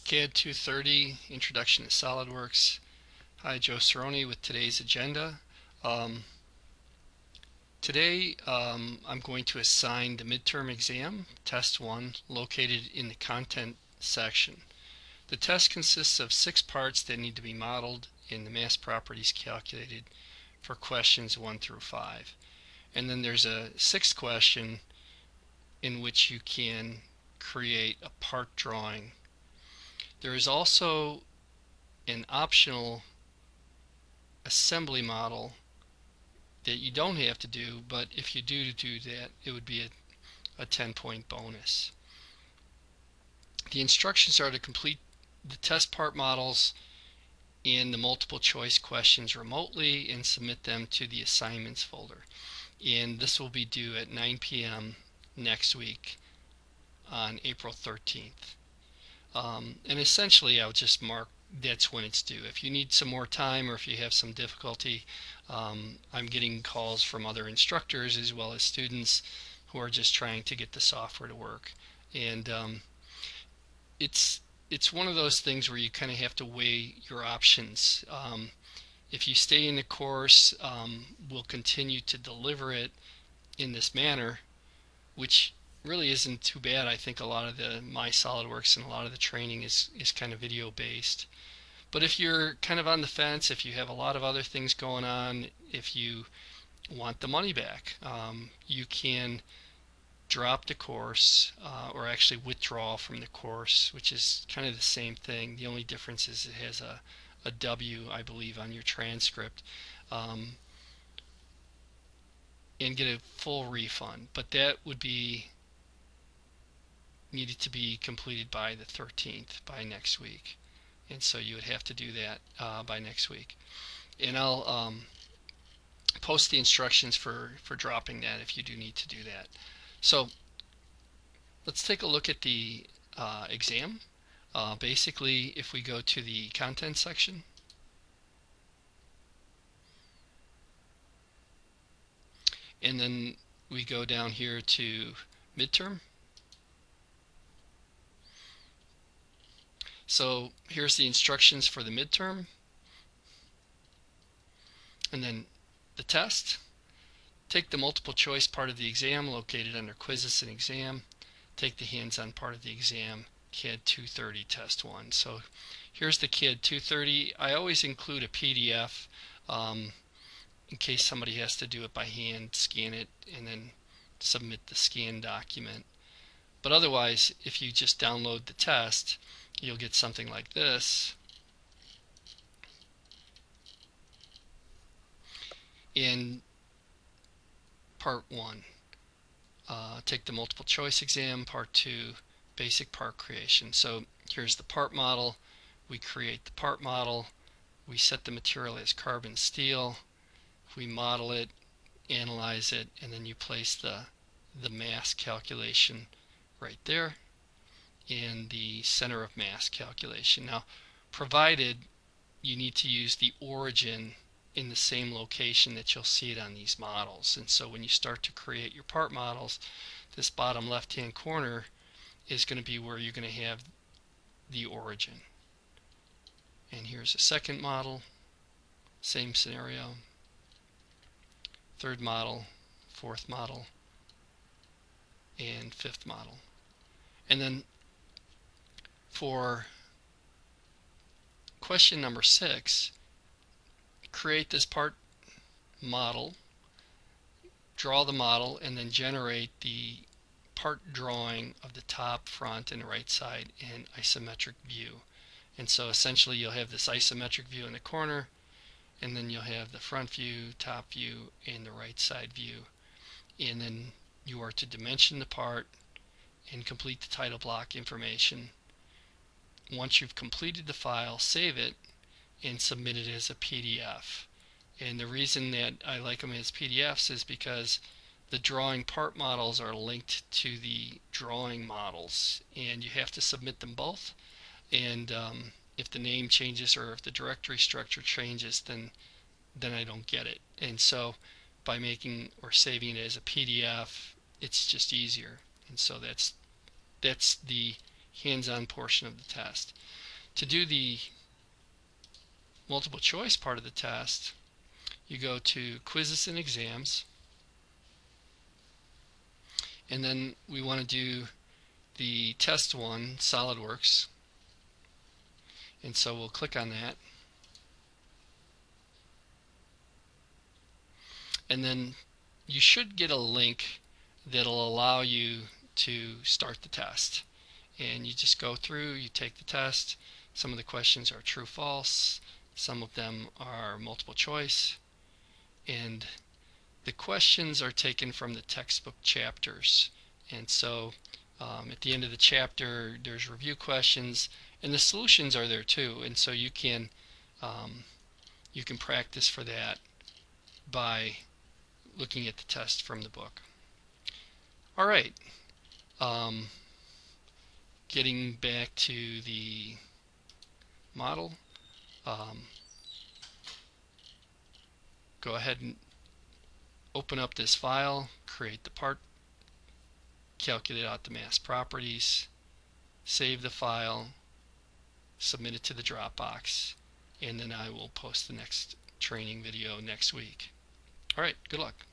CAD 230, Introduction to Solidworks. Hi, Joe Cerrone with today's agenda. Today I'm going to assign the midterm exam, Test 1, located in the Content section. The test consists of 6 parts that need to be modeled and the mass properties calculated for questions 1 through 5. And then there's a 6th question in which you can create a part drawing. There is also an optional assembly model that you don't have to do, but if you do that, it would be a 10-point bonus. The instructions are to complete the test part models and the multiple choice questions remotely and submit them to the assignments folder. And this will be due at 9 p.m. next week on April 13th. And essentially I'll just mark that's when it's due. If you need some more time or if you have some difficulty, I'm getting calls from other instructors as well as students who are just trying to get the software to work. And it's one of those things where you kind of have to weigh your options. If you stay in the course, we'll continue to deliver it in this manner, which really isn't too bad. I think a lot of my SolidWorks and a lot of the training is kind of video based. But if you're kind of on the fence, if you have a lot of other things going on, if you want the money back, you can drop the course or actually withdraw from the course, which is kind of the same thing. The only difference is it has a W, I believe, on your transcript, and get a full refund. But that would be needed to be completed by the 13th, by next week. And so you would have to do that by next week. And I'll post the instructions for dropping that if you do need to do that. So let's take a look at the exam. Basically, if we go to the content section, and then we go down here to midterm. So here's the instructions for the midterm, and then the test. Take the multiple choice part of the exam located under quizzes and exam. Take the hands-on part of the exam, CAD 230 test 1. So here's the CAD 230. I always include a PDF in case somebody has to do it by hand, scan it, and then submit the scanned document. But otherwise, if you just download the test, you'll get something like this. In part 1, take the multiple choice exam. Part 2, basic part creation. So here's the part model. We create the part model. We set the material as carbon steel. We model it, analyze it, and then you place the mass calculation right there in the center of mass calculation. Now, provided you need to use the origin in the same location that you'll see it on these models. And so when you start to create your part models, this bottom left hand corner is going to be where you're going to have the origin. And here's a second model, same scenario, third model, fourth model, and fifth model. And then for question number 6, create this part model, draw the model, and then generate the part drawing of the top, front, and right side in isometric view. And so essentially you'll have this isometric view in the corner, and then you'll have the front view, top view, and the right side view. And then you are to dimension the part and complete the title block information. Once you've completed the file, save it and submit it as a PDF. And the reason that I like them as PDFs is because the drawing part models are linked to the drawing models, and you have to submit them both. And if the name changes or if the directory structure changes, then I don't get it. And so by making or saving it as a PDF, it's just easier. And so that's the hands-on portion of the test. To do the multiple choice part of the test, you go to Quizzes and Exams, and then we want to do the test one, Solidworks, and so we'll click on that, and then you should get a link that'll allow you to start the test. And you just go through, you take the test. Some of the questions are true, false, some of them are multiple choice, and the questions are taken from the textbook chapters. And so at the end of the chapter there's review questions, and the solutions are there too, and so you can practice for that by looking at the test from the book. Alright, getting back to the model, go ahead and open up this file, create the part, calculate out the mass properties, save the file, submit it to the Dropbox, and then I will post the next training video next week. Alright, good luck.